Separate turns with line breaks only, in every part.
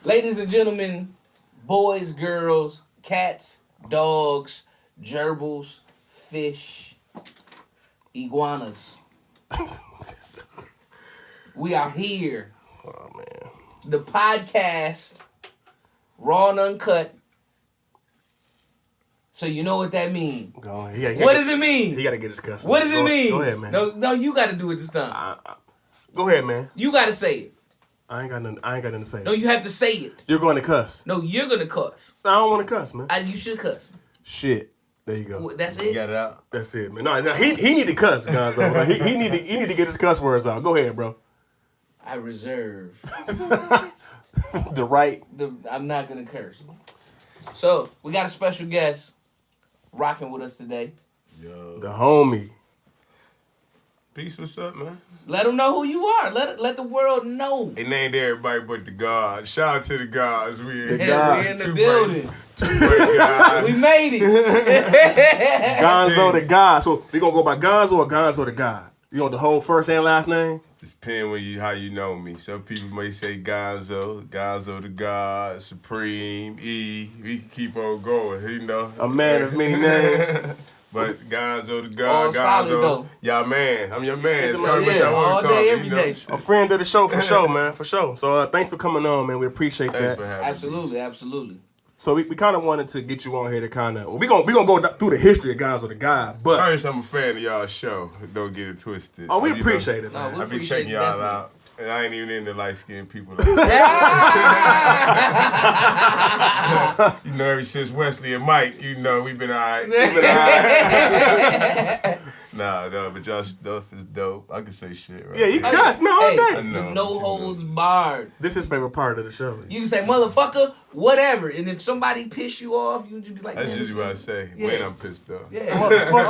Ladies and gentlemen, boys, girls, cats, dogs, gerbils, fish, iguanas. We are here.
Oh, man.
The podcast, Raw and Uncut. So you know what that means.
Go ahead.
What does it mean?
He got to get his cuss.
What does it mean?
Go ahead, man.
No, you got to do it this time.
Go ahead, man.
You got to say it.
I ain't got nothing to say.
No, you have to say it.
You're going to cuss.
No, you're going to cuss.
I don't want to cuss, man.
You should cuss.
Shit. There you go.
That's it?
You got it out?
That's it, man. No, he need to cuss, Gonzo. Like, he need to get his cuss words out. Go ahead, bro.
I reserve.
The right.
I'm not going to curse. So, we got a special guest rocking with us today.
Yo.
The homie.
Peace, what's up, man?
Let them know who you are. Let the world know.
It ain't everybody but the gods. Shout out to the gods. We in
the building.
Two great guys.
We made it.
Gonzo the God. So we gonna go by Gonzo or Gonzo the God? You want the whole first and last name?
Just depends how you know me. Some people may say Gonzo the God, Supreme, E. We can keep on going, you know.
A man of many names.
But Gonzo the God,
All solid, though.
y'all man. I'm your man.
All day, every day.
A friend of the show for sure, man, for sure. So thanks for coming on, man. We appreciate
Thanks
that.
for having me.
Absolutely.
So we kind of wanted to get you on here to kind of we gonna go through the history of Gonzo the God, but
First, I'm a fan of y'all show. Don't get it twisted.
oh, we
You know,
appreciate it, man.
No, we
I be
appreciate
checking y'all
definitely.
out. And I ain't even into light-skinned people like that. You know, ever since Wesley and Mike, you know, we've been all right. Nah, but y'all stuff is dope. I can say shit, right?
Yeah, you cuss, man, all
Hey,
day.
know.
no holds barred.
This is his favorite part of the show.
You can say motherfucker, whatever, and if somebody piss you off, you just be like,
That's
man,
usually what I say
Yeah.
when I'm pissed off.
yeah, all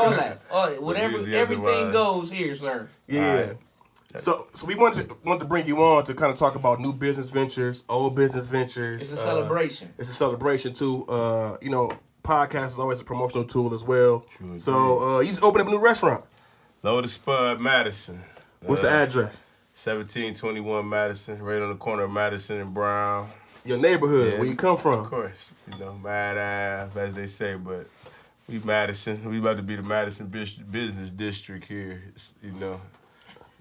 that, whatever,
usually
everything
otherwise.
goes here, sir.
Yeah.
Alright.
So we wanted to bring you on to kind of talk about new business ventures, old business ventures.
It's a celebration.
It's a celebration too. You know, podcast is always a promotional tool as well.
True,
So you just opened up a new restaurant.
Lotus Spud, Madison.
What's the address?
1721 Madison, right on the corner of Madison and Brown.
Your neighborhood,
Yeah.
where you come from.
Of course, you know, Mad Ave, as they say, but we Madison. We about to be the Madison business district here, you know.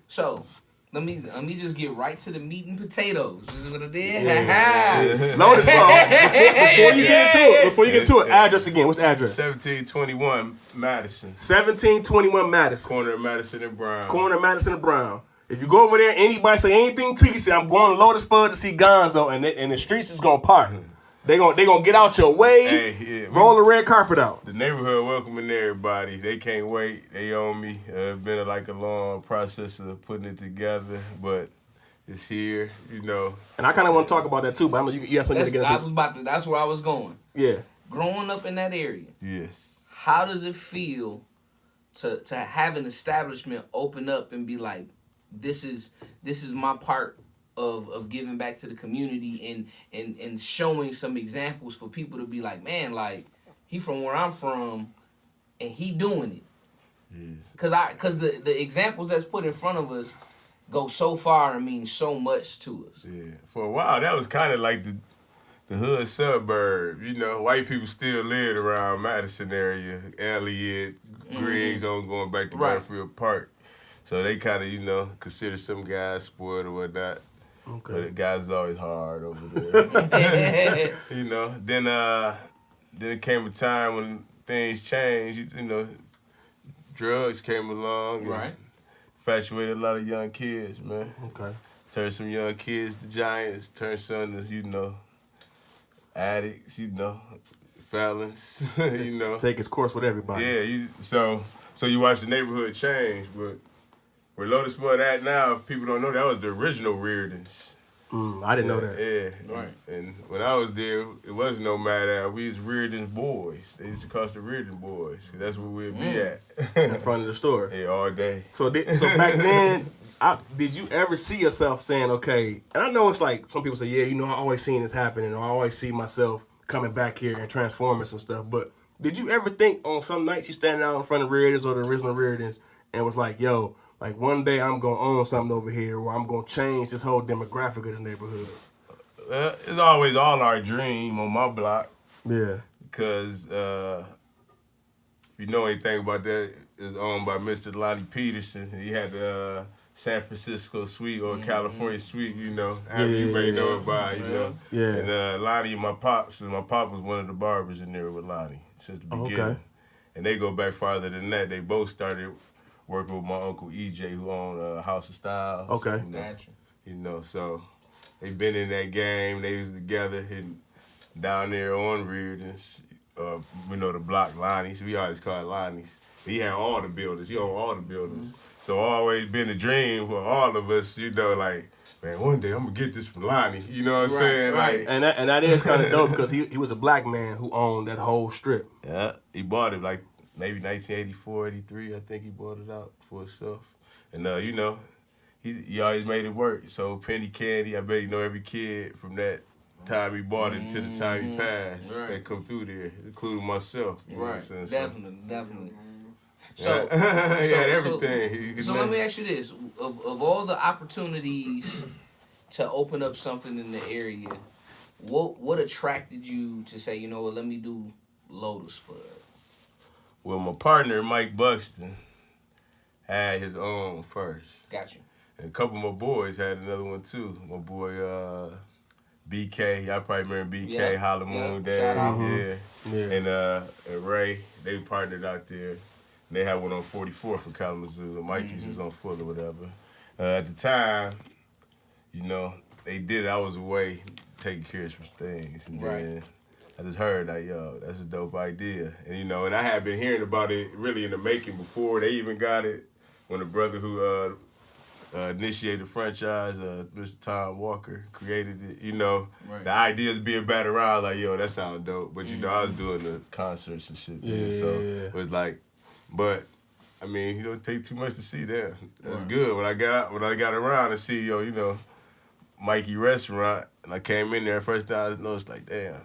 So let me just get right to the meat and potatoes. This is what I did.
Yeah.
Lotus Spud. Before you get into it, address again. What's the address?
1721 Madison,
1721 Madison.
corner of Madison and Brown.
Corner of Madison and Brown. If you go over there, anybody say anything to you, say I'm going to Lotus Spud to see Gonzo, and the streets is gonna park. They gonna get out your way,
Hey, yeah,
roll the red carpet out.
The neighborhood welcoming everybody. They can't wait. They own me. It's been a long process of putting it together, but it's here, you know.
And I kind of want to talk about that too, but you have something to get into.
That's where I was going.
Yeah.
Growing up in that area,
Yes.
how does it feel to have an establishment open up and be like, this is my part of giving back to the community and showing some examples for people to be like, man, like he from where I'm from and he doing it.
Yes.
Cause the examples that's put in front of us go so far and mean so much to us.
Yeah. For a while, that was kind of like the hood suburb. You know, white people still lived around Madison area, Elliott, Griggs, on going back to
Right.
Battlefield Park. So they kind of, you know, consider some guys spoiled or whatnot.
Okay.
But the guys always hard over there. You know, then it came a time when things changed. You know, drugs came along and
Right.
infatuated a lot of young kids, man.
Okay.
Turned some young kids to giants, turned some to, you know, addicts, you know, felons, you know.
Take his course with everybody.
Yeah, so you watch the neighborhood change, but where Lotus Spud at now, if people don't know, that was the original Reardon's.
I didn't know that.
Yeah.
Right.
And when I was there, it wasn't no Mad Ave. We was Reardon's boys. They used to call us the Reardon boys. That's where we'd be at.
In front of the store.
Yeah, all day.
So back then, did you ever see yourself saying, okay, and I know it's like some people say, yeah, you know, I always seen this happening, or I always see myself coming back here and transforming some stuff, but did you ever think on some nights you standing out in front of Reardon's or the original Reardon's and was like, yo, like one day I'm gonna own something over here, or I'm gonna change this whole demographic of this neighborhood?
It's always all our dream on my block.
Yeah.
Because if you know anything about that, it's owned by Mr. Lonnie Peterson. He had the San Francisco suite or California suite, you know. You may know it by, you know.
Yeah.
And Lonnie and my pop was one of the barbers in there with Lonnie since the beginning.
Okay.
And they go back farther than that. They both started working with my uncle EJ, who owned House of Styles.
Okay.
You know, so they been in that game. They was together and down there on Reardon's, you know, the block Lonnie's. We always call it Lonnie's. He had all the buildings. He owned all the buildings. So always been a dream for all of us, you know, like, man, one day I'm gonna get this from Lonnie. You know what I'm saying?
Right.
Like,
And that is kind of dope because he was a black man who owned that whole strip.
yeah, he bought it like maybe 1984, 83. I think he bought it out for himself. And you know, he always made it work. So Penny Candy, I bet you know every kid from that time he bought it to the time he passed that come through there, including myself. You know what I'm saying?
Definitely.
So,
So,
he had everything.
So let me ask you this: of all the opportunities to open up something in the area, what attracted you to say, you know what, let me do Lotus Spud?
Well, my partner Mike Buxton had his own first.
Got you.
And a couple of my boys had another one too. My boy BK, y'all probably remember BK,
Yeah.
Holla Moon Days,
Shout out.
yeah. And Ray, they partnered out there. And they had one on 44th in Kalamazoo. And Mikey's was on Fuller, whatever. At the time, you know, they did it. I was away taking care of some things. And then I just heard that, yo, that's a dope idea. And, you know, and I had been hearing about it really in the making before they even got it. When the brother who initiated the franchise, Mr. Tom Walker, created it. You know, the ideas being batted around, like, yo, that sounds dope. But, you know, I was doing the concerts and shit. So it was like, but I mean, it don't take too much to see that. That's good. When I got around to see, yo, you know, Mikey Restaurant, and I came in there first time, I noticed like, damn,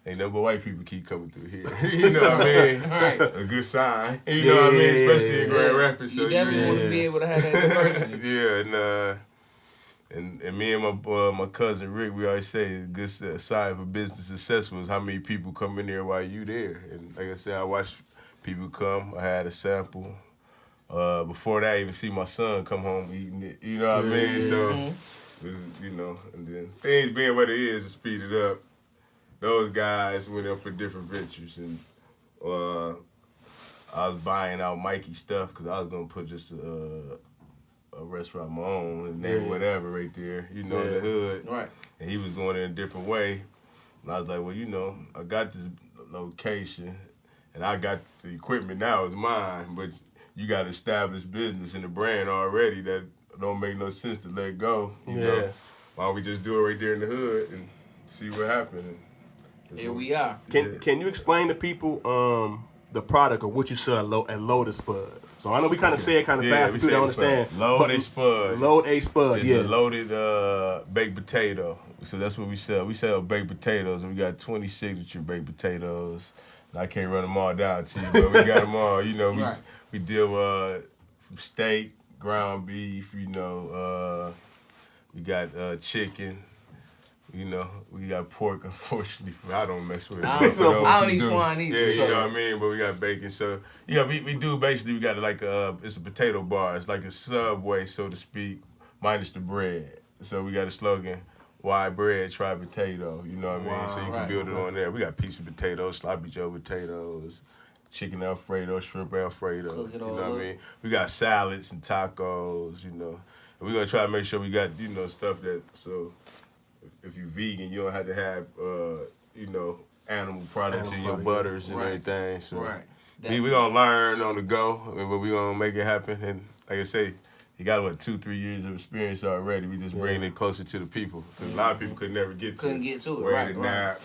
ain't no but white people keep coming through here. You know what I mean? A good sign. You know what I mean? Especially in Grand Rapids. So
you definitely want to be able to have that diversity.
And me and my cousin Rick, we always say a good sign for business success was how many people come in there while you there. And like I said, I watched people come. I had a sample. Before that, I even see my son come home eating it. You know what I mean? So, it was, you know, and then things being what it is to speed it up, those guys went up for different ventures. And I was buying out Mikey's stuff because I was going to put just a restaurant of my own and name whatever right there, you know, in the hood.
Right.
And he was going in a different way. And I was like, well, you know, I got this location. And I got the equipment now, it's mine, but you got established business in the brand already that don't make no sense to let go. You know? Why don't we just do it right there in the hood and see what happens?
Here we are.
Can you explain to people the product or what you sell at Lotus Spud? So I know we kind of say it kind of fast, people don't understand.
Loaded Spud.
Loaded Spud,
it's a loaded baked potato. So that's what we sell. We sell baked potatoes, and we got 20 signature baked potatoes. I can't run them all down to you, but we got them all. You know, we deal from steak, ground beef. You know, we got chicken. You know, we got pork. Unfortunately, I don't mess with it.
I don't eat swine either.
Yeah, you know what I mean. But we got bacon. So yeah, we do basically. We got like it's a potato bar. It's like a Subway, so to speak, minus the bread. So we got a slogan. Wide bread, try potato, you know what I mean? So you can build it on there. We got piece of potatoes, sloppy Joe potatoes, chicken Alfredo, shrimp Alfredo, you know what I mean? We got salads and tacos, you know. And we're going to try to make sure we got, you know, stuff that, so if you're vegan, you don't have to have, you know, animal products in your butters and everything. So we're going to learn on the go, but we're going to make it happen. And like I say, you got, 2-3 years of experience already. We just bring it closer to the people. Because a lot of people could never get to it. Way to Nap,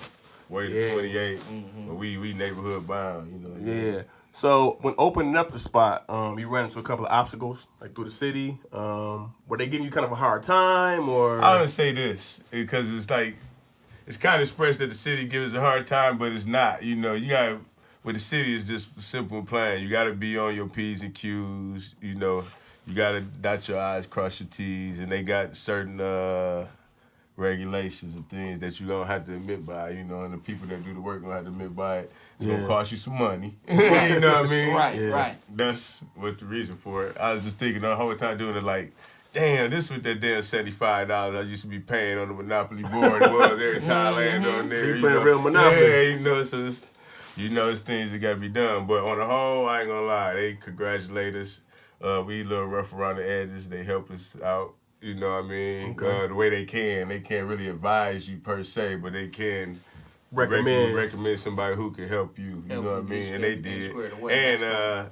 way to 28. But we neighborhood bound, you know.
Yeah. So when opening up the spot, you ran into a couple of obstacles, like through the city. Were they giving you kind of a hard time, or?
I would say this, because it's like, it's kind of expressed that the city gives us a hard time, but it's not. You know, you got, with the city, it's just simple and plain. You got to be on your P's and Q's, you know. you gotta dot your I's, cross your T's, and they got certain regulations and things that you don't have to admit by, you know, and the people that do the work gonna have to admit by it. It's gonna cost you some money. You know what I mean?
Right.
That's what the reason for it. I was just thinking the whole time doing it like, damn, this was that damn $75 I used to be paying on the Monopoly board. It was every time I land on there.
So you playing real Monopoly.
Yeah, you know, so it's, you know, it's things that gotta be done. But on the whole, I ain't gonna lie, they congratulate us. We a little rough around the edges. They help us out. You know what I mean?
Okay.
The way they can. They can't really advise you per se, but they can recommend somebody who can help you. You know what I mean? And they did. And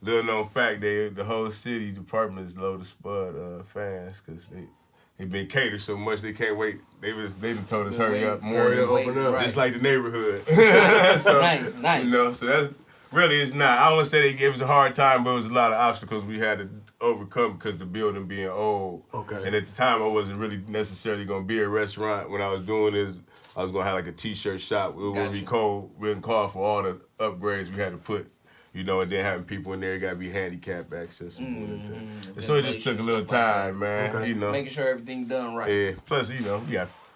little known fact, the whole city department is loaded Spud fans because they been catered so much they can't wait. They done told us hurry up, more open up, just like the neighborhood. So,
nice.
You know, so that's really it's not. I don't want to say they gave us a hard time, but it was a lot of obstacles we had to overcome because the building being old.
Okay.
And at the time, I wasn't really necessarily gonna be a restaurant. When I was doing this, I was gonna have like a T-shirt shop. It would be cold. We didn't call for all the upgrades we had to put. You know, and then having people in there, it got to be handicapped accessible. And so it just took a little time, man.
Okay.
You know,
making sure everything done right.
Yeah. Plus, you know,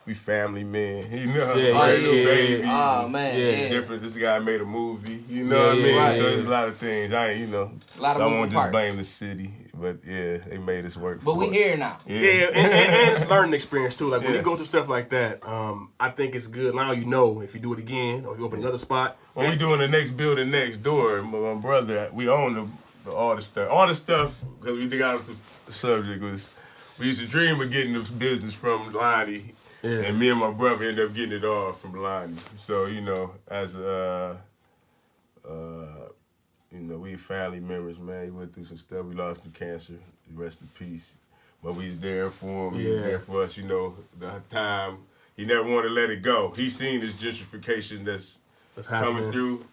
we family men. You know,
babies.
Oh man, yeah.
Different. This guy made a movie. You know what I mean?
Right.
So there's a lot of things. I ain't,
a lot of
I won't just
parts.
blame the city, but yeah, they made us work.
But we here now.
Yeah, and it's a learning experience too. Like when you go through stuff like that, I think it's good. Now you know if you do it again or you open another spot.
When we doing the next building next door, my brother, we own all the stuff. All the stuff, because we got off the subject, was we used to dream of getting this business from Lonnie, and me and my brother ended up getting it all from Lonnie. So, you know, as you know, we family members, man. He went through some stuff. We lost to cancer. Rest in peace. But we was there for him. He was there for us, you know, the time. He never wanted to let it go. He seen this gentrification that's coming through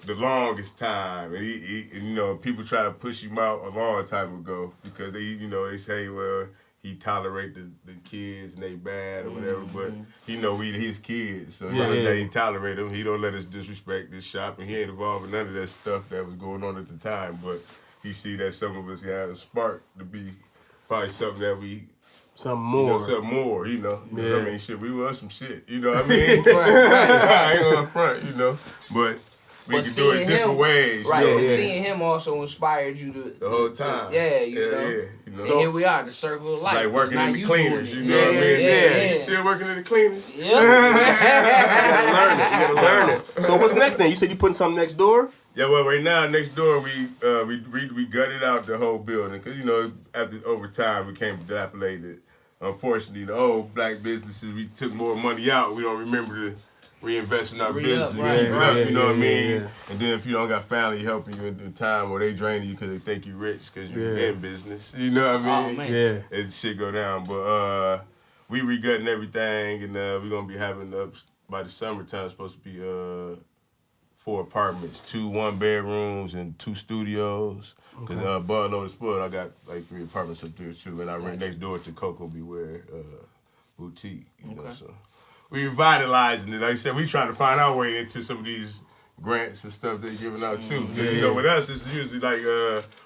the longest time, and he you know, people try to push him out a long time ago because they say, well, he tolerate the kids and they bad or whatever, but he know we his kids, so he tolerate them. He don't let us disrespect this shop, and he ain't involved in none of that stuff that was going on at the time. But he see that some of us had a spark to be probably something that we.
Something more.
You know.
Yeah.
I mean, shit, we was some shit, you know what I mean?
Right.
I ain't gonna front, you know. But we can do it different ways.
Right,
You know?
but seeing him also inspired you to
The whole time.
You know.
You know.
And here we are, the circle of life.
Like working
Now
in the
you
cleaners,
doing
you
it.
know what I mean?
Yeah.
You still working in the cleaners?
Yep.
You gotta learn it. So what's next then? You said you putting something next door?
Yeah, well, right now next door we gutted out the whole building because, you know, over time it became dilapidated. Unfortunately, the old black businesses, we took more money out. We don't remember to reinvest in our business and keep it up, you know what I mean? Yeah. And then if you don't got family helping you in the time or they drain you because they think you rich because you're in business, you know what I mean?
Oh, man.
And shit go down. But we regutting everything, and we're going to be having, by the summertime, it's supposed to be 4 apartments, 2 1-bedrooms and 2 studios. Because Bud Loaded Spud, I got like 3 apartments up there too, and I rent next door to Coco Beware Boutique. You know, so we revitalizing it. Like I said, we trying to find our way into some of these grants and stuff they're giving out too. Because you know, with us, it's usually like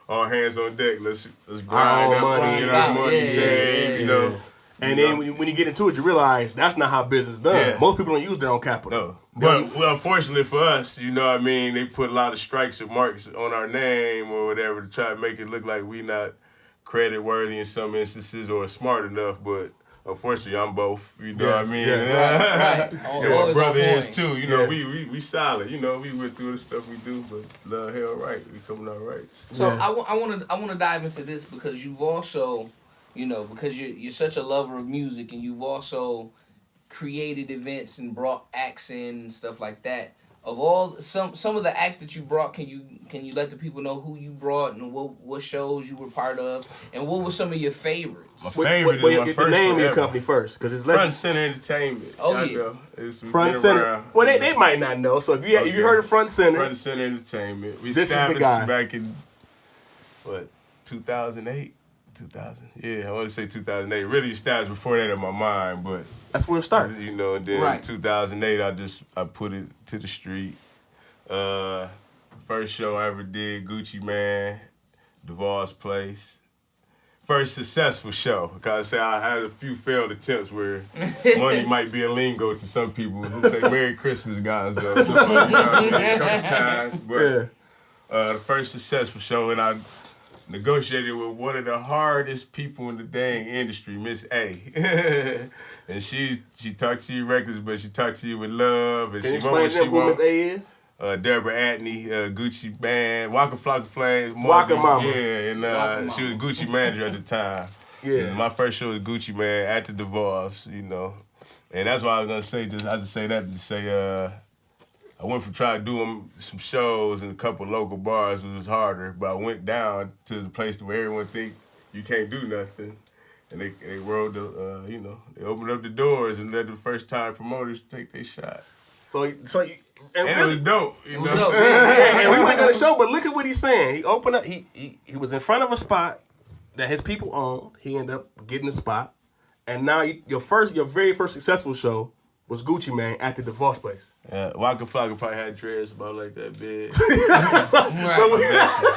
all hands on deck. Let's grind up, get our money, save. You know.
And then when you get into it, you realize that's not how business is done.
Yeah.
Most people don't use their own capital.
No. But well, fortunately for us, you know what I mean, they put a lot of strikes and marks on our name or whatever to try to make it look like we not credit worthy in some instances or smart enough, but unfortunately I'm both. You know what I mean?
Right.
And my brother is too. You know, we solid. You know, we went through the stuff we do, but love hell right. We coming out right.
So I want to dive into this because you've also, you know, because you're such a lover of music and you've also created events and brought acts in and stuff like that. Of all some of the acts that you brought, can you let the people know who you brought and what shows you were part of and what were some of your favorites?
My favorite is my first
the name
one
of your
ever.
company first, because it's
Front Center Entertainment.
Oh,
I
yeah.
know. It's
Front
been
Center.
around.
Well, they might not know. So if you heard of Front Center,
Front Center Entertainment. We
This is the
established
guy.
back in 2008. 2000. Yeah, I want to say 2008. Really established before that in my mind, but
that's where it started.
you know, and then 2008 I put it to the street. First show I ever did, Gucci Man. Duval's Place. First successful show. Because I had a few failed attempts where money might be a lingo to some people who say Merry Christmas, Gonzo. So, you know what I mean? A couple times. But the first successful show, and I negotiated with one of the hardest people in the dang industry, Miss A. And she talked to you reckless, but she talked to you with love. And
Can you
she want
explain
what
to them
she
who Miss
want.
A is?
Deborah Atney, Gucci Band, Waka Flocka Flames,
Waka Mama.
Yeah, and she was Gucci manager at the time.
Yeah.
And my first show was Gucci Man at the Divorce, you know. And that's why I was gonna say, I just say that to say, I went from trying to do some shows in a couple local bars, it was harder, but I went down to the place where everyone think you can't do nothing. And they rolled the, they opened up the doors and let the first time promoters take their shot. And it was dope, you know.
Dope,
and we went to the show, but look at what he's saying. He opened up. He was in front of a spot that his people owned. He ended up getting the spot, and now your very first successful show was Gucci Man at the Divorce Place.
Waka Flocka probably had dreads about like that big.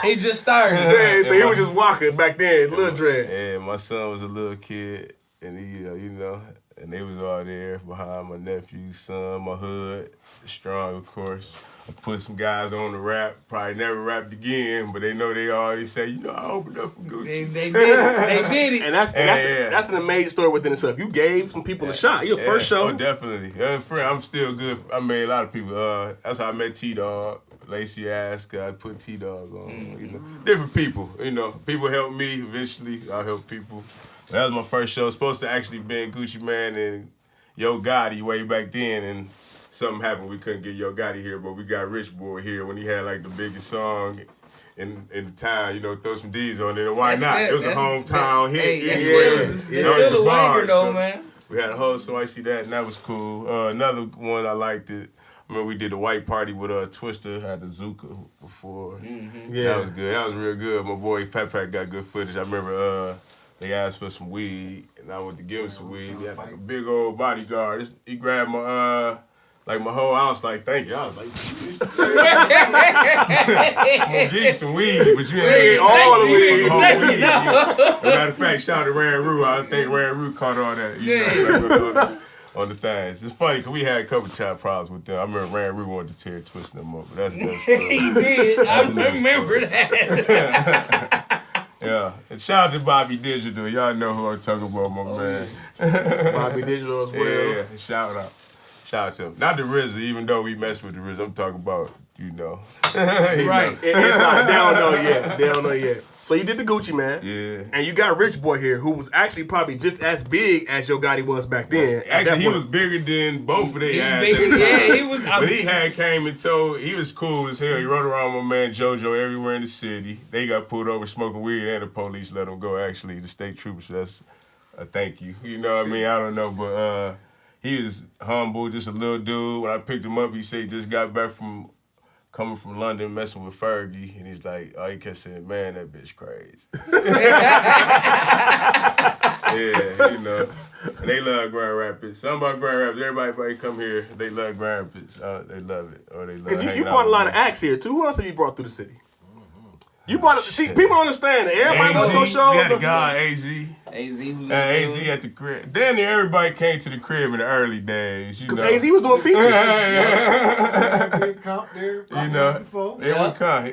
He just started.
So he was just walking back then, little dreads.
Yeah, my son was a little kid, and he, and they was all there behind my nephew's son, my hood, Strong, of course. I put some guys on the rap, probably never rapped again, but they know they always say, I opened up for Gucci.
They did it.
And that's an amazing story within itself. You gave some people a shot. Your first show.
Oh, definitely. Friend, I'm still good. I made a lot of people. That's how I met T-Dog. Lacey asked, I put T-Dog on. Different people. People help me. Eventually, I'll help people. That was my first show. Supposed to actually be Gucci Man and Yo Gotti way back then, and something happened. We couldn't get Yo Gotti here, but we got Rich Boy here when he had like the biggest song in the town. Throw some D's on it, and why not? It was a hometown hit.
It's still a wager though, man.
We had a whole, so I see that, and that was cool. Another one I liked it. I remember we did the white party with Twister, had the Zuka before.
Mm-hmm.
Yeah.
That was good. That was real good. My boy Pat got good footage. I remember they asked for some weed, and I went to give him some weed. He had like a big old bodyguard. He grabbed my my whole ounce, like, thank you. I was like, I'm gonna give you some weed, but you ain't all the weed. Matter of fact, shout out to Ran Rue. I think Ran Rue caught all that. On the things. It's funny because we had a couple child problems with them. I remember Ran Rue wanted to tear Twist them up, but that's another story.
He did. I remember that.
Yeah. And shout out to Bobby Digital. Y'all know who I'm talking about, my man.
Bobby Digital as well.
Yeah. Shout out to him. Not the RZA, even though we mess with the RZA. I'm talking about,
Right.
Inside. They don't know yet. So you did the Gucci Man.
Yeah.
And you got Rich Boy here, who was actually probably just as big as Yo Gotti was back then.
Actually, he was bigger than both of their ass.
He was.
But he came and told, he was cool as hell. He rode around with my man JoJo everywhere in the city. They got pulled over smoking weed and the police let them go, actually, the state troopers. So that's a thank you. You know what I mean? I don't know, but he was humble, just a little dude. When I picked him up, he said he just got back from coming from London, messing with Fergie, and he's like, he kept saying, man, that bitch crazy. Yeah, and they love Grand Rapids. Some about Grand Rapids, everybody come here, they love Grand Rapids. They love it, or they love it.
Because you brought a lot of acts here, too. Who else have you brought through the city? You brought, see, people don't understand that. Everybody was going to show.
We had a guy, AZ.
AZ was
AZ at the crib. Then everybody came to the crib in the early days.
Because AZ was doing features.
Big comp there.
They would come.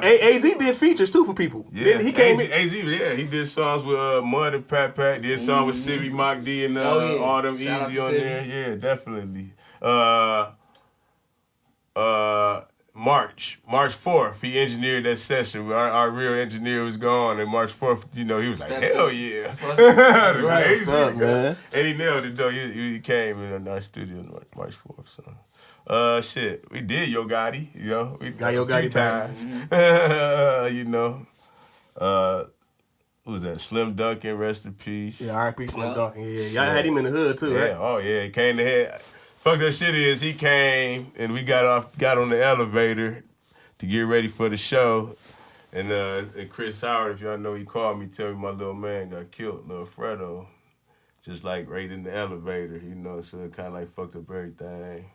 AZ did features too for people.
Yeah,
Then he came in.
AZ, he did songs with Mud and Pat. Did songs with Sibby, Mock D, and all them
Shout
Easy on
Sibby.
there. Yeah, definitely. March 4th, he engineered that session. Our real engineer was gone, and March 4th, he was like, hell yeah.
Right.
What's
up, man?
And he nailed it, though. He came in our studio on March 4th, so. Shit, we did Yo Gotti, We
Got Yo Gotti
times. Who was that? Slim Duncan, rest in peace.
Yeah, R.I.P. Slim Duncan. Yeah, y'all had him in the hood too,
Yeah,
right?
oh yeah, he came to head. Fuck that shit is, he came and we got on the elevator to get ready for the show. And Chris Howard, if y'all know, he called me, tell me my little man got killed, little Fredo. Just like right in the elevator, so it kinda like fucked up everything.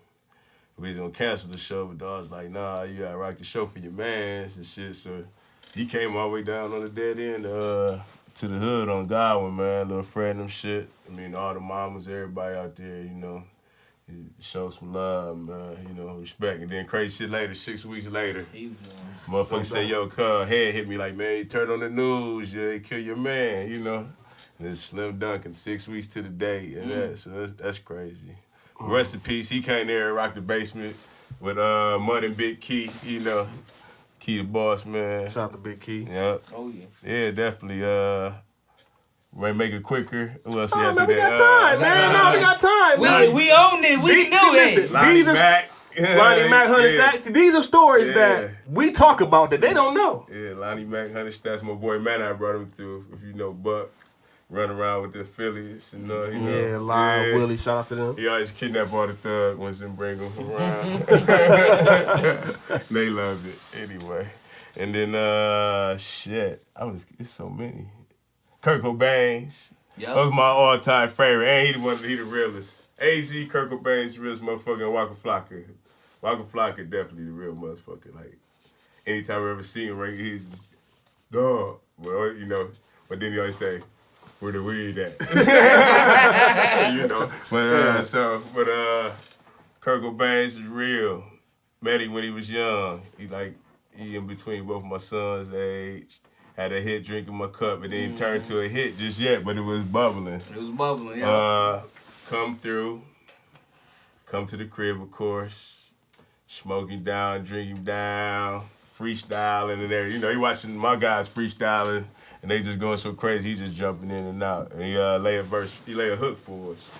We was gonna cancel the show, but dog's like, nah, you gotta rock the show for your mans and shit. So he came all the way down on the dead end to the hood on Godwin, man. Little friend and them shit. I mean, all the mamas, everybody out there, you know. Show some love, man, you know, respect. And then crazy shit later, 6 weeks later, motherfucker say, yo, cuz, head hit me like, man, you turn on the news, yeah, they kill your man, you know. And it's Slim Duncan, 6 weeks to the day, and that, so that's crazy. Rest in peace, he came there and rocked the basement with Mud and Big Key, you know. Key the boss, man.
Shout out to Big Key.
Yeah.
Oh, yeah.
Yeah, definitely, might make it quicker. Who else we
Oh,
have
man,
to
we got time, man. No, we got time, man.
We own it. We knew it.
These are Lonnie Mac, 100
yeah.
Stacks. These are stories
Yeah.
that we talk about that they don't know.
Yeah, Lonnie Mac, 100 Stats. My boy Man, I brought him through. If you know Buck, run around with the affiliates and you know.
Yeah, Lyle,
yeah.
Willie, shout out to them.
He always kidnap all the thug ones and bring them around. They loved it anyway. And then shit, it's so many. Kurt Cobain's.
Yep.
That was my all-time favorite, and he the realest. AZ, Kurt Cobain's the realest motherfucker, and Waka Flocka. Waka Flocka definitely the real motherfucker. Like, anytime I ever seen him, right, he's just, dog. Well, you know, but then he always say, where the weed at? You know, but Kurt Cobain's is real. Met him when he was young. He in between both my sons' age. Had a hit drinking my cup, and then turned to a hit just yet, but it was bubbling.
It was bubbling, yeah.
Come through, come to the crib, of course, smoking down, drinking down, freestyling and everything. You know, he watching my guys freestyling, and they just going so crazy, he just jumping in and out. And he lay a hook for us,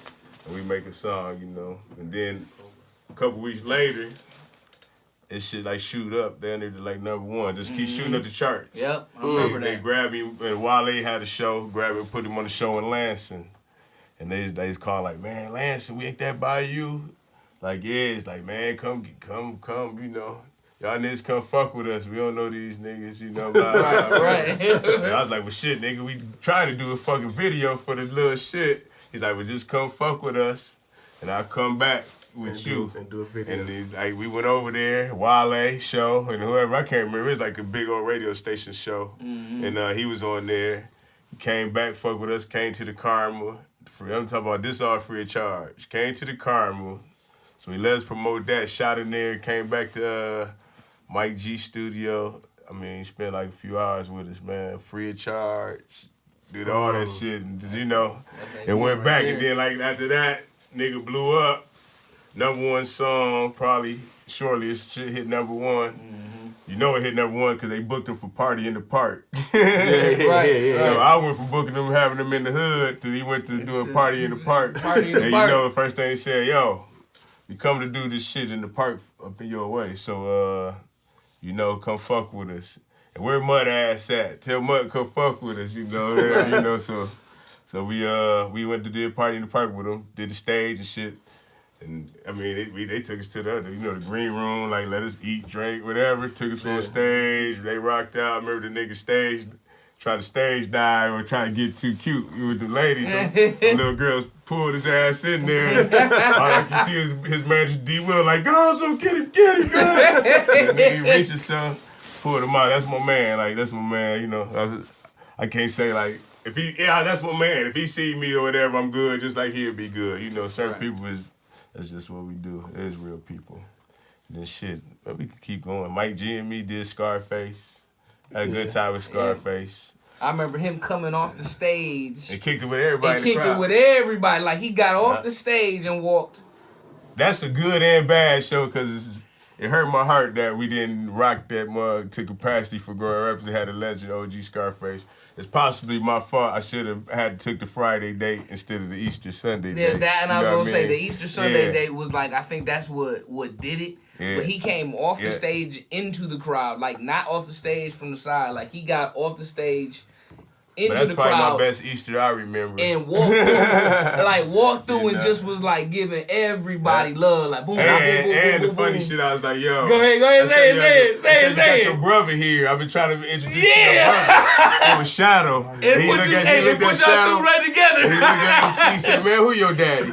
and we make a song, you know. And then a couple weeks later, it shit like shoot up. They ended like #1. Just keep shooting up the charts.
Yep, I remember
They
that.
grabbed him, and Wale had a show, grabbed him, put him on the show in Lansing. And they just called like, man, Lansing, we ain't that by you. Like, yeah, it's like, man, come, you know. Y'all niggas come fuck with us. We don't know these niggas, you know. Blah, blah, blah.
Right.
And I was like, well, shit, nigga, we trying to do a fucking video for the little shit. He's like, well, just come fuck with us, and I'll come back with you.
And do a video.
And then, like, we went over there, Wale show, and whoever, I can't remember, it was like a big old radio station show.
Mm-hmm.
And he was on there. He came back, fuck with us, came to the Karma. I'm talking about this all free of charge. Came to the Karma. So he let us promote that, shot in there, came back to Mike G studio. I mean, he spent like a few hours with us, man, free of charge. Did all that shit, and, you know, and went back. And then, like, after that, nigga blew up. #1 song, probably shortly, it shit hit #1. Mm-hmm. You know it hit #1 because they booked him for Party in the Park.
Right.
So I went from booking him, having him in the hood, to he went to doing Party in the Park.
Party in the
and
Park.
you know, the first thing he said, yo, you come to do this shit in the park up in your way. So, you know, come fuck with us. And where Mud ass at? Tell Mud come fuck with us, you know.
Right.
You know, so we went to do a Party in the Park with him, did the stage and shit. And I mean, they took us to the other, you know, the green room, like let us eat, drink, whatever. Took us on stage. They rocked out. I remember the nigga stage, trying to stage dive or trying to get too cute with the ladies. The little girls pulled his ass in there. All I can see is his manager D Will like, Gonzo, get him, go. And then he reached himself, pulled him out. That's my man. Like that's my man. You know, I can't say like. That's my man. If he see me or whatever, I'm good. Just like he'll be good. You know, certain people that's just what we do. It is real people. And then shit, but we can keep going. Mike G and me did Scarface. Had a good time with Scarface.
I remember him coming off the stage.
And kicked it with everybody
And
in the
kicked
crowd.
it with everybody. Like, he got off the stage and walked.
That's a good and bad show because it hurt my heart that we didn't rock that mug to capacity for growing reps and had a legend OG Scarface. It's possibly my fault. I should have had took the Friday date instead of the Easter Sunday date.
Yeah, that, and I was gonna say the Easter Sunday
Yeah.
date was like, I think that's what did it.
Yeah.
But he came off the
Yeah.
stage into the crowd, like not off the stage from the side. Like he got off the stage into
But that's
the
probably
crowd
my best Easter I remember.
and walked through
You
and
know.
just was like giving everybody love, like boom, boom,
And,
boom,
and
boom,
the
boom,
funny
boom.
shit, I was like, yo.
Go ahead,
I
say
yo,
it.
I said, you got
You
your brother here. I've been trying to introduce you to
Yeah.
your brother. It was Shadow.
And
he
put
looked
you,
at
and put y'all
Shadow.
two right
And he
together.
looked at me, he said, man, who your daddy?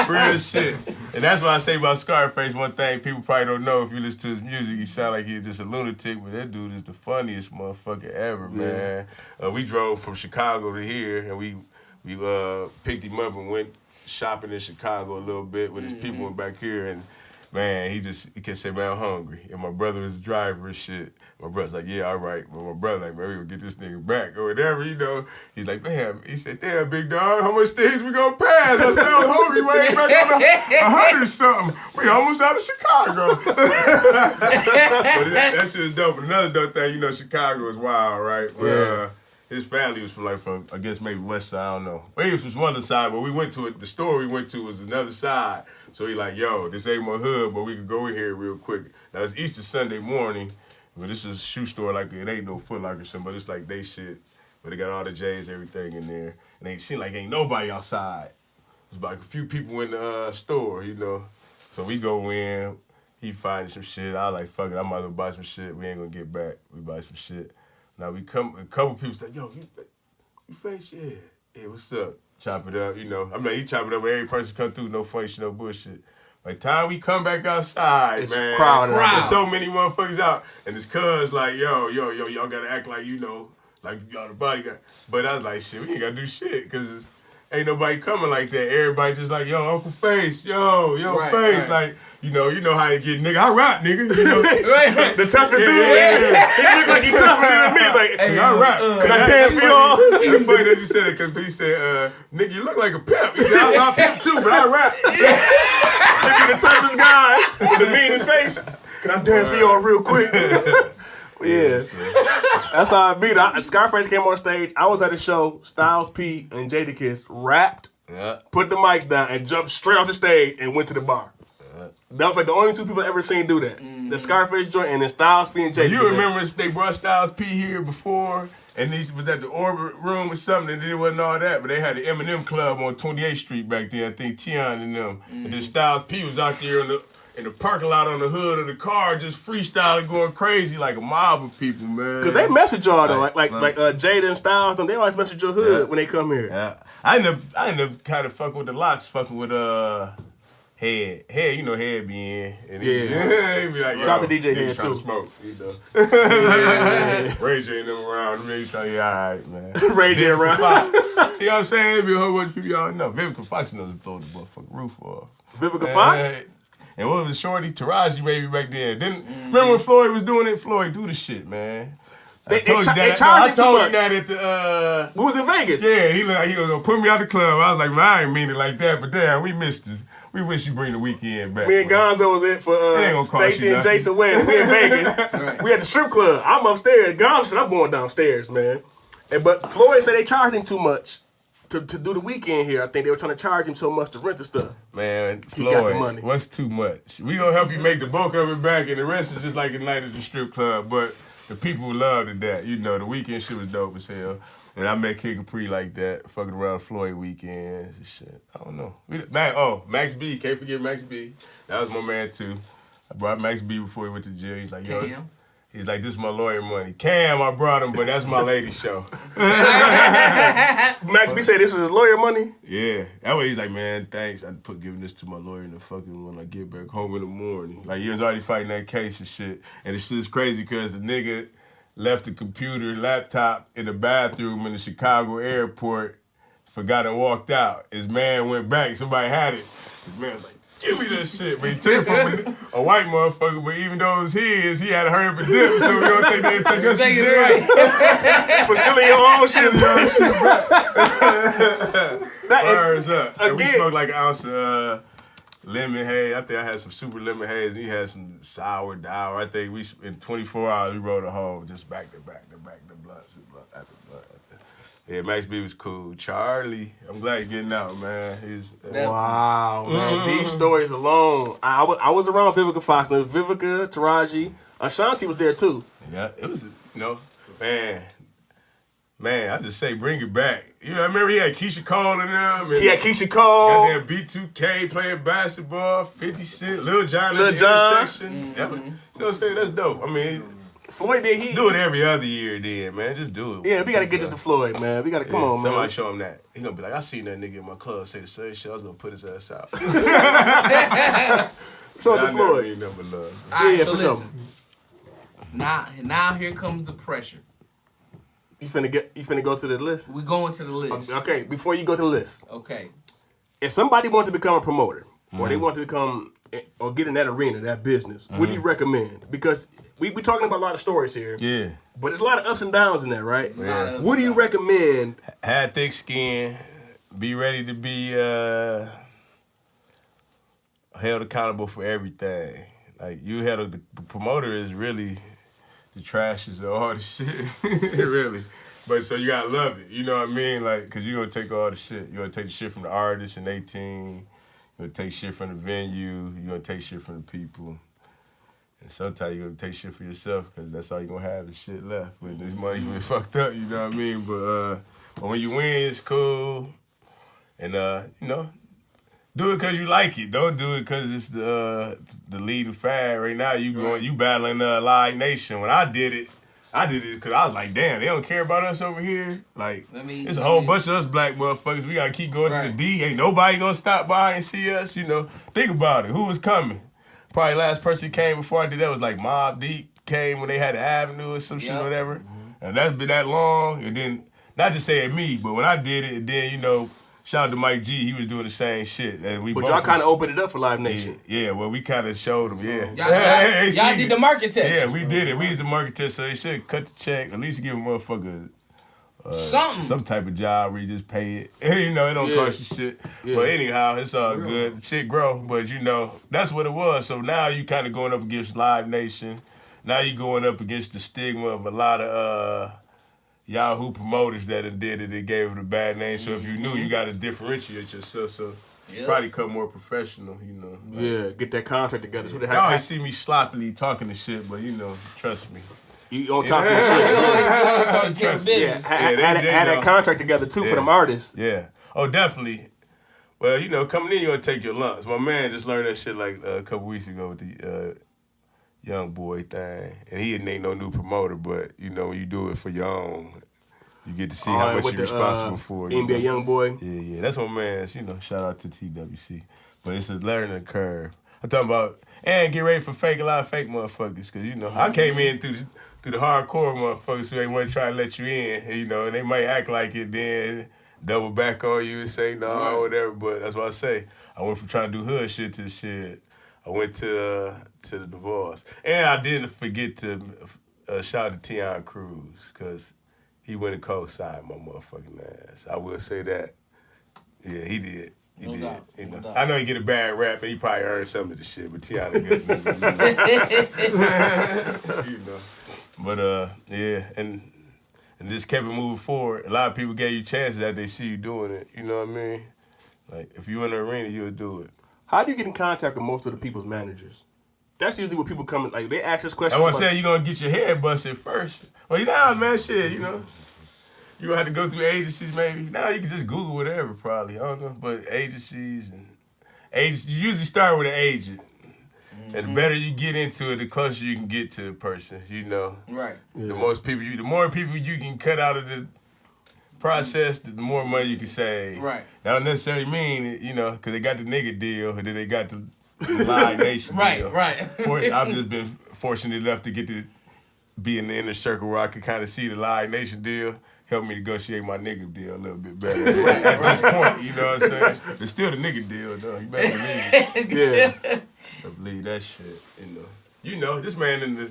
Real shit. And that's why I say about Scarface, one thing people probably don't know if you listen to his music, he sound like he's just a lunatic, but that dude is the funniest motherfucker ever, man. We drove from Chicago to here, and we picked him up and went shopping in Chicago a little bit with his people back here, and man, he can say, man, I'm hungry. And my brother was the driver and shit. My brother's like, yeah, all right. But my brother like, man, we gonna get this nigga back or whatever, you know. He's like, man, he said, damn, big dog, how much things we gonna pass? I said, I was hungry, way back on 100 something. We almost out of Chicago. But that shit is dope. Another dope thing, you know, Chicago is wild, right? Where, his family was from I guess maybe West Side, I don't know. Well, he was from one other side, but we went to it. The store we went to was another side. So he like, yo, this ain't my hood, but we could go in here real quick. Now it's Easter Sunday morning, but this is a shoe store, like it ain't no Foot Locker or something, but it's like they shit. But they got all the J's, everything in there. And they seem like ain't nobody outside. It's about a few people in the store, you know. So we go in, he finding some shit. I like, fuck it, I might as well buy some shit. We ain't gonna get back. We buy some shit. Now we come, a couple people say, yo, you face? Yeah. Yeah, what's up? Chop it up, you know. I mean, he chop it up with every person come through, no funny shit, no bullshit. By the time we come back outside,
it's
man,
crowded.
There's so many motherfuckers out. And it's cuz like, yo, y'all gotta act like, you know, like y'all the bodyguard. But I was like, shit, we ain't gotta do shit, cause ain't nobody coming like that. Everybody just like, yo, Uncle Face, yo, right, Face. Right. Like, you know how you get, nigga. I rap, nigga. You know,
right. The toughest dude. Yeah. He look like he tougher than me. Like, hey, I rap. Can I dance for y'all?
It's funny that you said it, because he said, nigga, you look like a pimp. He said, I pimp too, but I rap.
He the toughest guy with the meanest face. Can I dance for y'all real quick? Yeah. That's how I beat it. Scarface came on stage. I was at a show. Styles P and Jadakiss rapped, put the mics down, and jumped straight off the stage and went to the bar. That was like the only two people I ever seen do that. The Scarface joint and then Styles P and Jadakiss.
You remember they brought Styles P here before, and he was at the Orbit Room or something, and it wasn't all that, but they had the Eminem Club on 28th Street back then. I think Tion and them. And then Styles P was out there in the parking lot on the hood of the car, just freestyling, going crazy like a mob of people, man.
Cause they message y'all though, like Jada and Styles, they always message your hood when they come here.
Yeah, I end up kind of fucking with the Locks, fucking with Head, you know Head be in, and he be like,
shout out to DJ Head too.
Smoke, you know. Ray J and them around, me trying to get all right, man.
Ray J around.
Fox. See what I'm saying? There be a whole bunch of people y'all know. Vivica Fox knows to blow the motherfucking roof off.
Vivica Fox.
And what was it, Shorty? Taraji maybe back then. Remember when Floyd was doing it? Floyd, do the shit, man. I told you that at the...
we was in Vegas.
Yeah, he was going to put me out the club. I was like, man, I ain't mean it like that, but damn, we missed it. We wish you bring the weekend back.
Me and Gonzo was in for Stacy and Jason wedding. We in Vegas. Right. We at the strip club. I'm upstairs. Gonzo said, I'm going downstairs, man. But Floyd said they charged him too much to do the weekend here. I think they were trying to charge him so much to rent the stuff.
Man,
he
Floyd,
got the money.
What's too much? We gonna help you make the bulk of it back, and the rest is just like a night at the strip club. But the people loved that. You know, the weekend shit was dope as hell. And I met Kid Capri like that, fucking around Floyd weekends and shit. I don't know. Max B. Can't forget Max B. That was my man, too. I brought Max B before he went to jail. He's like, yo.
Cam.
He's like, this is my lawyer money. Cam, I brought him, but that's my lady show.
Max B said this is his lawyer money?
Yeah. That way he's like, man, thanks. I giving this to my lawyer in the fucking when I get back home in the morning. Like, he was already fighting that case and shit. And it's just crazy because the nigga left the laptop in the bathroom in the Chicago airport, forgot and walked out. His man went back, somebody had it. His man was like, give me that shit. But he took it from a white motherfucker, but even though it was his, he had to hurry up and dip, so we don't think they'd take us to jail.
Right. For stealing your own shit.
Words up. And we smoked like an ounce of lemon haze. I think I had some super lemon haze, and he had some sour dour. I think in 24 hours, we rode a whole just back to back, the blunts after blunt. Yeah, Max B was cool. Charlie, I'm glad you're getting out, man.
Wow, man. These stories alone. I was around Vivica Fox. There was Vivica, Taraji. Ashanti was there, too.
Yeah, it was, man, I just say bring it back. You know, I remember he had Keisha Cole in them.
He had Keisha Cole.
Goddamn B2K playing basketball, 50 Cent, Lil Jon at the intersection. Mm-hmm. You know what I'm saying? That's dope. I mean,
Floyd did
Do it every other year, then, man. Just do it.
Yeah, we gotta get this to Floyd, man. We gotta come on, man.
Somebody show him that. He gonna be like, I seen that nigga in my club say the same shit. I was gonna put his ass out.
Show it to Floyd.
Ain't never love.
All right,
Yeah,
so
for sure.
listen. Now here comes the pressure.
You finna go to the list?
We going to the list.
Okay, before you go to the list,
Okay.
if somebody wants to become a promoter, or they want to become, or get in that arena, that business, what do you recommend? Because we talking about a lot of stories here.
Yeah.
But there's a lot of ups and downs in that, right?
Yeah.
What do you recommend?
Have thick skin. Be ready to be held accountable for everything. Like, the promoter is really the trashes of all the shit. Really. But so you gotta love it. You know what I mean? Like, cause you're gonna take all the shit. You're gonna take the shit from the artists and 18. You're gonna take shit from the venue. You're gonna take shit from the people. And sometimes you're gonna take shit for yourself, cause that's all you're gonna have is shit left. When this money been fucked up, you know what I mean? But when you win, it's cool. And you know, do it cause you like it. Don't do it cause it's the leading fad. Right now you battling Live Nation. When I did it because I was like, damn, they don't care about us over here. Like, there's a whole bunch of us black motherfuckers. We gotta keep going to the D. Ain't nobody gonna stop by and see us. You know, think about it. Who was coming? Probably last person came before I did that was like Mobb Deep came when they had the Avenue or some shit or whatever. Mm-hmm. And that's been that long. And then, not just saying me, but when I did it, and then, you know, shout out to Mike G. He was doing the same shit. And we
but y'all kind of opened it up for Live Nation.
Yeah, well, we kind of showed them,
Y'all did the market test.
Yeah, we did it. We used the market test, so they should cut the check, at least give a motherfucker some type of job where you just pay it. You know, it don't cost you shit. Yeah. But anyhow, it's all good. Shit grow, but you know, that's what it was. So now you kind of going up against Live Nation. Now you going up against the stigma of a lot of Yahoo promoters that did it and gave it a bad name. So if you knew, you got to differentiate yourself. So probably come more professional, you know.
Yeah, get that contract together. So
Y'all always see me sloppily talking the shit, but you know, trust me.
You on top of the shit. Had that contract together too for them artists.
Yeah. Oh, definitely. Well, you know, coming in, you're going to take your lumps. My man just learned that shit like a couple weeks ago with the young boy thing. And he ain't no new promoter, but, you know, when you do it for your own, you get to see how much you're responsible for.
NBA young boy.
Yeah. That's my man's, you know, shout out to TWC. But it's a learning curve. I'm talking about, and get ready for a lot of fake motherfuckers. Because, you know, I came in through the hardcore motherfuckers who they want to try to let you in, you know, and they might act like it, then double back on you and say no or whatever. But that's what I say. I went from trying to do hood shit to the shit. I went to the divorce. And I didn't forget to shout out to Tion Cruz, because he went and co-signed my motherfucking ass. I will say that. Yeah, he did. He did.
Doubt.
You know.
No doubt.
I know he get a bad rap, and he probably earned some of the shit, but Tion a good nigga. You know. But yeah, and just kept it moving forward. A lot of people gave you chances that they see you doing it. You know what I mean? Like, if you in the arena, you'll do it.
How do you get in contact with most of the people's managers? That's usually what people come, like, they ask us questions.
I want to say you're going to get your head busted first. Well, you know, man, shit, you know. You going to have to go through agencies maybe. Now you can just Google whatever probably. I don't know. But agencies, you usually start with an agent. And the better you get into it, the closer you can get to the person, you know.
Right.
Yeah. The more people you can cut out of the process, the more money you can save.
Right.
That don't necessarily mean, you know, because they got the nigga deal, and then they got the Live Nation deal.
Right.
I've just been fortunate enough to get to be in the inner circle where I could kind of see the Live Nation deal help me negotiate my nigga deal a little bit better. At this point, you know what I'm saying? It's still the nigga deal, though. You better believe it. Yeah. I believe that shit, you know. You know, this man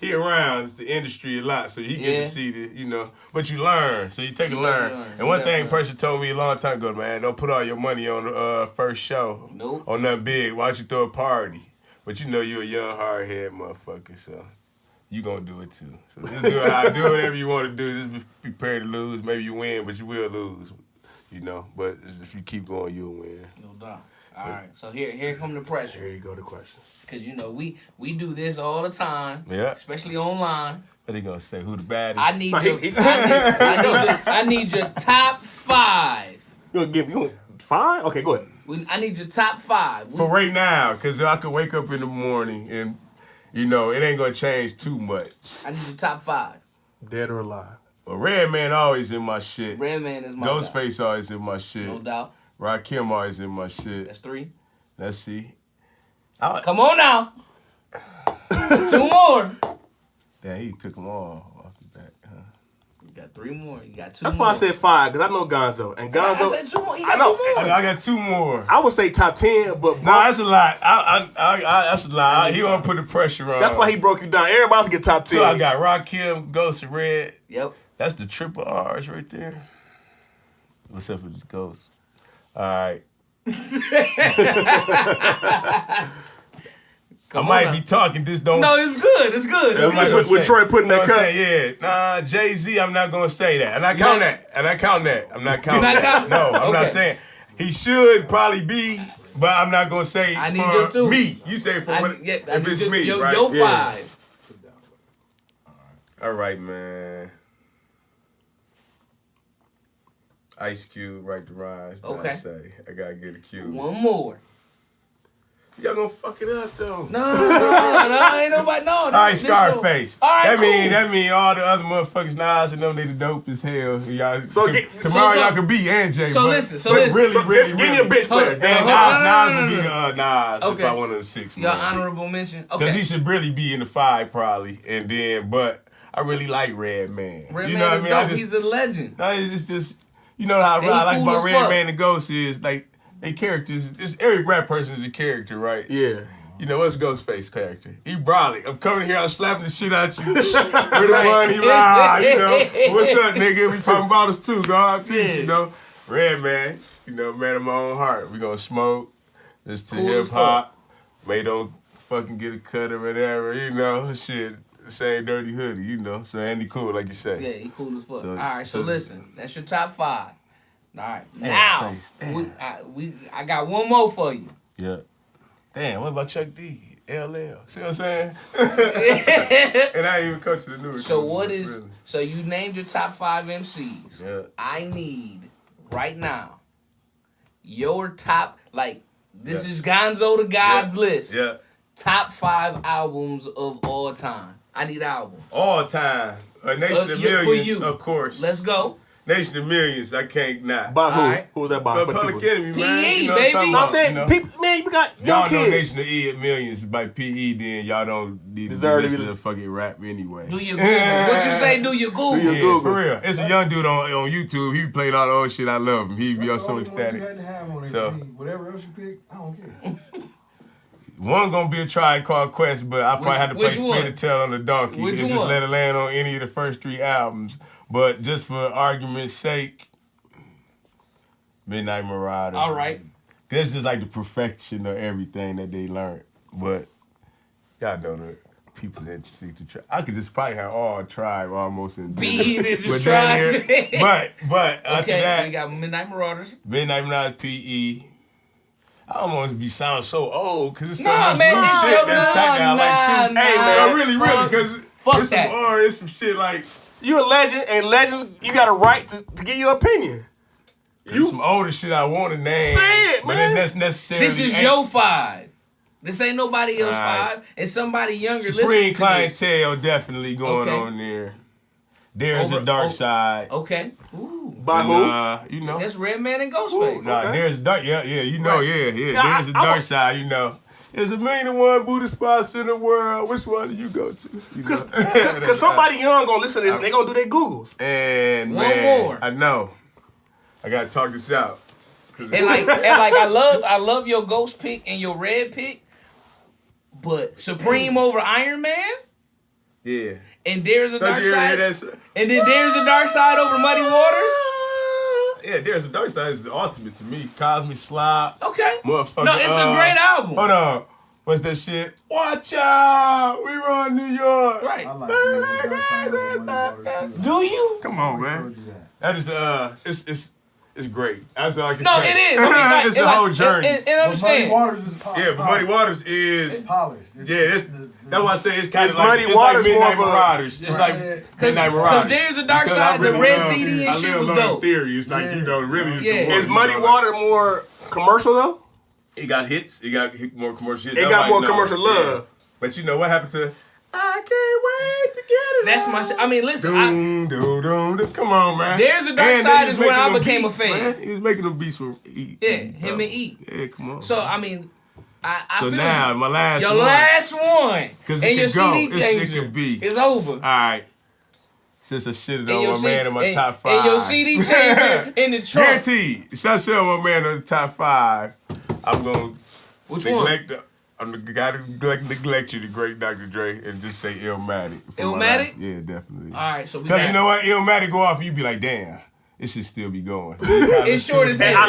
he around the industry a lot, so he get to see the, you know. But you learn, so you take a learn. And one thing a person told me a long time ago, man, don't put all your money on the first show.
Nope.
On nothing big. Why don't you throw a party? But you know you're a young, hard-head motherfucker, so you gonna do it too. So just do whatever you want to do. Just be prepared to lose. Maybe you win, but you will lose, you know. But if you keep going, you'll win.
No doubt. All right, so here come the pressure.
Here you go, the question.
Because, you know, we do this all the time, especially online.
What they gonna say? Who the baddest?
I need your top 5.
You want 5? Okay, go ahead.
I need your top 5.
For right now, because I could wake up in the morning and you know, it ain't gonna change too much.
I need your top 5.
Dead or alive.
But Redman always in my shit.
Redman is my guy.
Ghostface always in my shit.
No doubt.
Rakim always in my shit.
That's 3.
Let's see.
Come on now. 2 more.
Damn, he took them all off the back, huh?
You got 3 more. You got 2
That's
more.
why I said 5, because I know Gonzo. And Gonzo,
I said 2 more. You
I
got
know.
2 more.
I got 2 more.
I would say top 10, but
No, that's a lot. That's a lot. He want to put the pressure on.
that's why he broke you down. Everybody else get top 10.
So I got Rakim, Ghost, and Red.
Yep.
That's the triple R's right there. What's up with the Ghost? All right. I might be talking. This don't.
No, it's good. It's good.
I'm not gonna
with
say-
Troy putting
No,
that
I'm
cut.
saying, yeah. Nah, Jay-Z, I'm not going to say that. And I count that. I'm not counting
You're not
that.
counting?
No, I'm
Okay.
not saying. He should probably be, but I'm not going to say
I need
for
your 2.
me. You say for what,
Yeah,
if it's me,
your,
right?
Your
Yeah.
5.
All right, man. Ice Cube, Right to Rise.
Okay.
I say. I got to get a cube.
1 more.
Y'all going to fuck it up, though.
No, ain't nobody. No.
All right, Scarface.
All right,
that mean all the other motherfuckers, Nas and them, they the dope as hell. Y'all,
So
tomorrow
so-
y'all can be NJ.
so
but
listen, so listen.
really,
So
really,
give me a bitch
Hold
player.
on.
And
No,
Nas
no,
would be
no,
Nas
Okay.
if I wanted a 6.
Your honorable mention.
Because
Okay.
he should really be in the 5 probably. And then, but I really like Redman.
Redman
You know what
is
I mean? I
dope.
just,
He's a legend.
no, it's just, you know how
And
I
he
like
cool
about
as fuck.
Redman and Ghost is like they characters. It's, every rap person is a character, right?
Yeah.
You know, what's Ghostface character? He brolic. I'm coming here, I'm slapping the shit out you. We're the one, he ride, you know. What's up, nigga? We popping bottles too, God, peace,
Yeah.
you know. Redman, you know, man of my own heart. We gonna smoke, listen to
Cool as
hip hop. May don't fucking get a cut or whatever, you know. Shit, same dirty hoodie, you know. So Andy cool, like you say.
Yeah, he cool as fuck.
So-
All right, so
so-
listen, that's your top 5. All right,
Damn,
now
thanks.
I got 1 more for you.
Yeah. Damn, what about Chuck D? LL. See what I'm saying? And I ain't even come to the news.
So what is?
Really.
So you named your top 5 MCs.
Yeah.
I need right now your top. Like this
Yeah.
is Gonzo the God's list.
Yeah.
Top 5 albums of all time. I need albums.
All time. A Nation of
Yeah, for
Millions,
you.
of course.
Let's go.
Nation of Millions, I can't not.
By who?
All right.
Who was that by?
But
For
Public
people?
Enemy, man.
PE,
You know
baby.
what I'm
No, I'm
talking
saying,
about, you know?
people, man, you got young
Y'all know
kids.
Nation of E at Millions by PE, then y'all don't need to
Deserve to
listen
be-
to fucking rap anyway.
Do your Google. What you say? Do your Google.
Do your
Yeah,
Google.
for real. It's a young dude on YouTube. He be playing all the old shit. I love him. He be
That's
so
the only one you
ecstatic.
had to have on
So-
everything. Whatever else you pick, I don't care.
One gonna be a Tribe Called Quest, but I probably
Which-
had to play
which
Spin
one?
the Tail on the Donkey
Which
and just
one?
let it land on any of the first 3 albums. But just for argument's sake, Midnight Marauder.
All right.
This is like the perfection of everything that they learned. But y'all know the people that seek to try. I could just probably have all Tribe almost in.
Be it just
But
Tribe.
then here- but after
Okay,
that,
we got Midnight Marauders.
Midnight Marauder, PE. I don't want to be sound so old because it's so
Nah,
much
man,
new
this
shit
shit-
that's packed out like too.
nah,
Hey,
nah.
man.
No, really, because
Fuck
it's
that.
it's some shit like
You a legend, and legends, you got a right to give your opinion.
you some older shit I want to name.
Say it,
but
man.
then that's necessarily
This is
ain't
your 5. This ain't nobody else
All right.
5. And somebody younger
Supreme
listening to this.
clientele definitely going
Okay.
on there. There's
Over-
a dark
oh,
side.
Okay. Ooh.
By
And,
who?
you know.
That's Redman and Ghostface.
Nah,
Okay.
there's dark. Yeah, you know,
Right.
yeah.
Yeah,
There's a
I'm
dark
a-
side, you know. There's 1,000,001 Buddha spots in the world. Which one do you go to? You know?
Because somebody young gonna listen to this, and they gonna do their Googles.
And
One
man,
more.
I know. I gotta talk this out.
And like I love your Ghost pick and your Red pick, but Supreme over Iron Man,
Yeah.
and there's a
Don't
dark
you ever
side,
hear that?
and then there's a dark side over Muddy Waters.
Yeah, there's a dark side is the ultimate to me. Cosmic Slop.
Okay.
Motherfucker.
No, it's a great album.
Hold on. What's that shit? Watch out! We run New York.
Right.
I like the Dark Side of the Money Waters, too.
Do you?
Come on,
I
man.
told you that.
That is it's great. That's all I can
No,
say.
it is. Like,
It's the whole journey.
And
But Muddy
understand.
Waters is polished.
Yeah, but Muddy Waters
It's
is
polished.
that's why I say it's kind
It's
of like
Muddy
it's
Waters
like Midnight
more of a-
Marauders. It's like
Right.
Midnight
Because
Marauders.
there's a dark
Because
side.
I
The
really
Red
love-
CD
I
and shit
live
was
on
dope.
Theory. It's like you know, really is
Yeah.
the one,
Is
you
Muddy
know,
Water more commercial though?
It got hits. It got more commercial hits.
It got more commercial love.
But you know what happened to? I can't wait to get it.
That's my shit. I mean, listen.
Come on, man.
There's a Dark
And
Side
they
is
was
when I
making them
became a
beats,
fan.
Man. He was making them beats for E.
Yeah, him and E.
Yeah, come on.
So
man.
I mean, I
So
feel
now
you.
my last
Your
one.
last one,
'Cause
and
it
your
could go.
CD
It
changer
could be.
is over.
All right. Since I shitted
And
on
your
my man in my
and,
top 5.
and your CD changer in the trunk.
Guaranteed. Since I shit on my man in the top 5, I'm going to
Which one?
neglect I'm the guy to neglect you, the great Dr. Dre, and just say Illmatic.
Illmatic?
Yeah, definitely.
All right, so we
Because
got.
you know what? Illmatic go off, you be like, damn, it should still be going.
It's short as hell.
I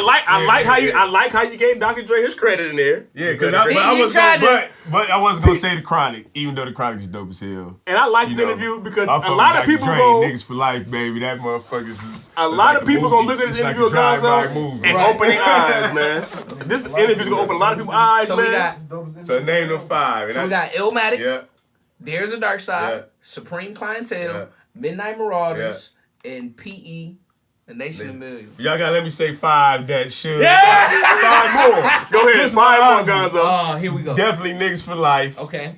like how you gave Dr. Dre his credit in there.
Yeah, because I wasn't gonna say the Chronic, even though the Chronic is dope as hell.
And I like this interview because a lot of people go
niggas for life, baby. That motherfucker's.
A lot of people gonna look at this interview with Gonzo and open their eyes, man. This interview's gonna open a lot of people's eyes,
So
man.
we got.
So name them 5.
So we got Illmatic.
Yeah.
There's a Dark Side.
Yeah.
Supreme Clientele.
Yeah.
Midnight Marauders. And PE. The Nation of Millions.
Y'all gotta let me say 5 that should.
Yeah!
5 more.
Go ahead,
Just
5
my
more,
honest.
Gonzo.
Oh, here we go.
Definitely Niggas for Life.
Okay.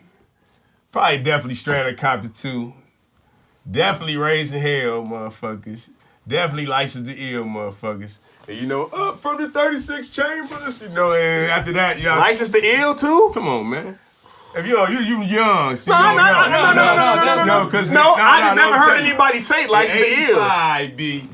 Probably definitely Stranded Compton 2. Definitely Raising Hell, motherfuckers. Definitely License to Ill, motherfuckers. And you know, up from the 36 chambers, you know, and after that, y'all.
License to Ill too?
Come on, man. If you young, see,
No,
you don't
no.
know. Because
No, I just never heard anybody say License to Ill.
85B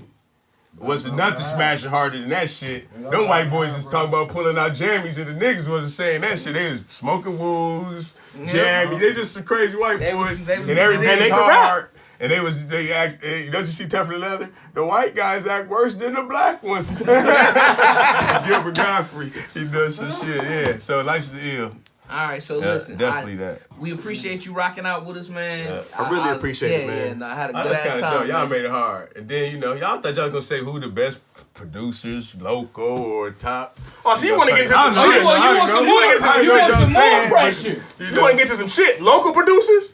was nothing smashing harder than that shit. Them white boys is talking about pulling out jammies, and the niggas wasn't saying that shit. They was smoking wools, jammies. They just some crazy white boys, and everything
and they
was
could
hard. And they act. Don't you see Teflon Leather? The white guys act worse than the black ones. Gilbert Godfrey, he does some shit. Yeah. So License to Ill.
All right, so listen.
Definitely that.
We appreciate you rocking out with us, man.
Yeah.
I really appreciate it, man.
Yeah, no, I had a
Oh,
good
that's
ass
kind of
time.
dope. Y'all
man.
made it hard. And then, you know, y'all thought y'all was going to say who the best producers, local or top.
Oh, so you want to get into
I
some
don't know.
shit?
You want some more? You want some more pressure?
You want to get to some shit? Local producers?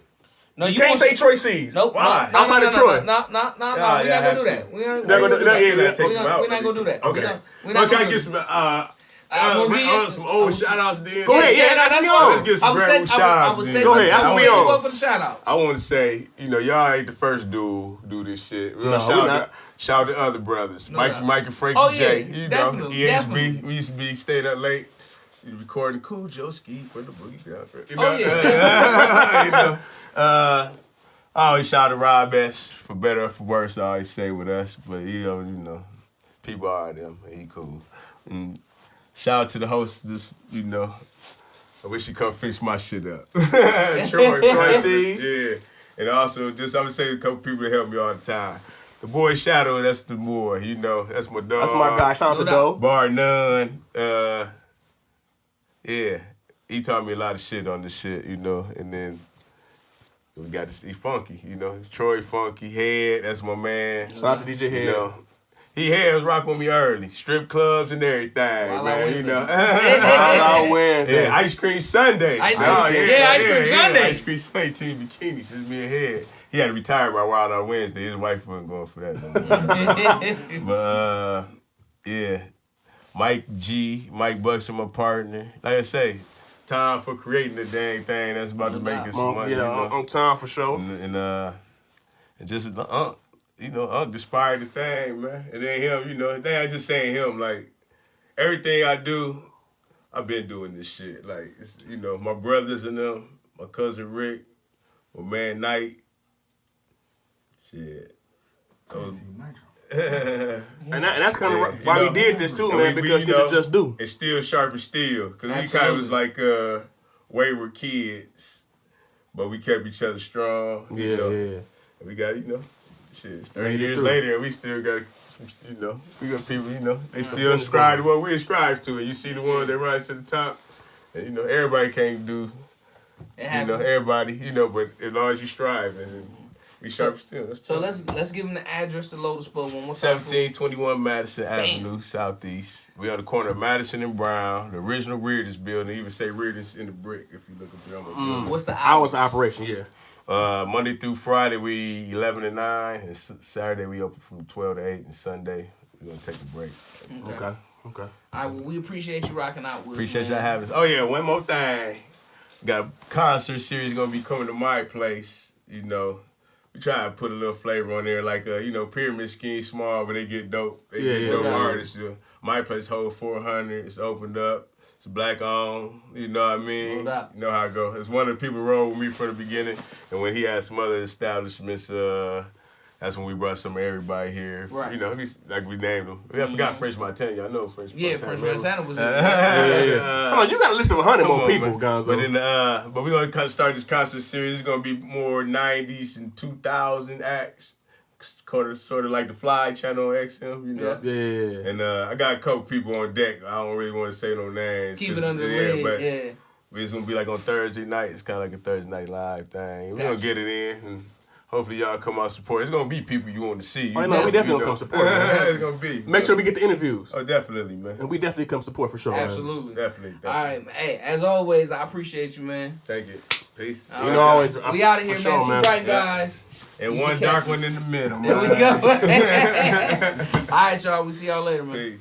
No,
You can't say Troy C's.
Nope.
Why?
Outside of Troy.
No. We're not gonna do that. We're not
gonna
gonna
do
do
that.
that.
Yeah,
take them out.
We're not gonna do that.
Okay.
We're not
Can I
gonna
get
do
some old shout outs then?
Go ahead. Yeah, that's me on.
Let's get some brand new shout outs then.
Go ahead, that's me on.
Go for the shout outs.
I want to say, you know, y'all ain't the first dude do this shit. We're
No,
gonna
we're not.
shout the other brothers.
No
Mike
doubt.
and Frankie
Oh, yeah,
J. You
definitely,
know, EHB.
definitely.
We used to be staying up late. Recording Cool Joe Ski for the Boogie Girlfriend. You know?
Oh, yeah.
You know, I always shout out Rob S. For better or for worse, I always say with us. But, you know, people are them. He cool. And shout out to the hostess, you know. I wish you come fix my shit up. Troy C's. Yeah. And also, just I'm going to say a couple people that help me all the time. The boy Shadow, that's the boy. You know, that's my dog.
That's my guy. Shout out to Doe.
Bar none. Yeah, he taught me a lot of shit on this shit, you know, and then we got to see Funky, you know, Troy Funky, Head, that's my man.
Shout out to DJ Head.
You know, he was rocking with me early, strip clubs and everything, man, you know. Yeah, Ice Cream Sunday.
Ice Cream Sunday.
Ice Cream Sunday, Team Bikinis, it's me and Head. He had to retire by Wild Out Wednesday. His wife wasn't going for that no more. But, yeah. Mike Bucks, my partner. Like I say, time for creating the dang thing that's about to make us some money.
Yeah,
you know?
on time for sure.
And just you know, inspired the thing, man. And then him, you know, then I just saying him, like, everything I do, I've been doing this shit. Like, it's, you know, my brothers and them, my cousin Rick, my man Knight. Shit. Those,
And that's kind of why we did this too, man, because we just do.
It's still sharp as steel. Because we
Absolutely.
kind of was like wayward kids, but we kept each other strong. You know?
Yeah.
And we got, you know, shit, 30 years later, and we still got, you know, we got people, you know, they still ascribe to what we ascribe to. And you see the ones that rise to the top, and, you know, everybody can't do, you know, everybody, you know, but as long as you strive, and we sharp still.
So let's give them the address to Lotus Boat one more time.
1721 Madison Avenue, Southeast. We on the corner of Madison and Brown, the original Rearders building. Even say Rearders in the brick if you look up there on my building.
What's the
Hours of operation, yeah.
Monday through Friday, we 11 to 9. And Saturday, we open from 12 to 8. And Sunday, we're going to take a break.
Okay.
All right, well, we appreciate you rocking out with us.
Appreciate
man.
y'all having us. Oh, yeah, one more thing. got a concert series gonna be coming to my place. You know, we try to put a little flavor on there, like pyramid scheme small, but they get dope. They get dope artists. My place hold 400. It's opened up. It's black owned. You know what I mean? You know how it go. It's one of the people rolled with me from the beginning, and when he had some other establishments, that's when we brought some of everybody here. Right. You know, like we named them. I forgot French Montana. Y'all know French Montana.
Yeah, French Montana was
Come on, you got a list of 100 more people, Gonzo.
But then, but we're going to kind of start this concert series. It's going to be more 90s and 2000 acts. Sort of like the Fly channel on XM, you know?
Yeah.
And I got a couple people on deck. I don't really want to say no names.
Keep it under the lid,
but
yeah.
It's going to be like on Thursday night. It's kind of like a Thursday night live thing. We're going to get it in. And hopefully y'all come out support. It's going to be people you want to see.
We definitely going to come support.
It's going to be.
Make sure we get the interviews.
Oh, definitely, man.
And we definitely come support for sure.
Absolutely.
Man.
Definitely.
All right. Hey, as always, I appreciate you, man.
Thank you. Peace.
You know, always.
We out of here,
sure,
man. Two bright guys.
And one dark one in the middle.
There we go. All right, y'all. We see y'all later, man.
Peace.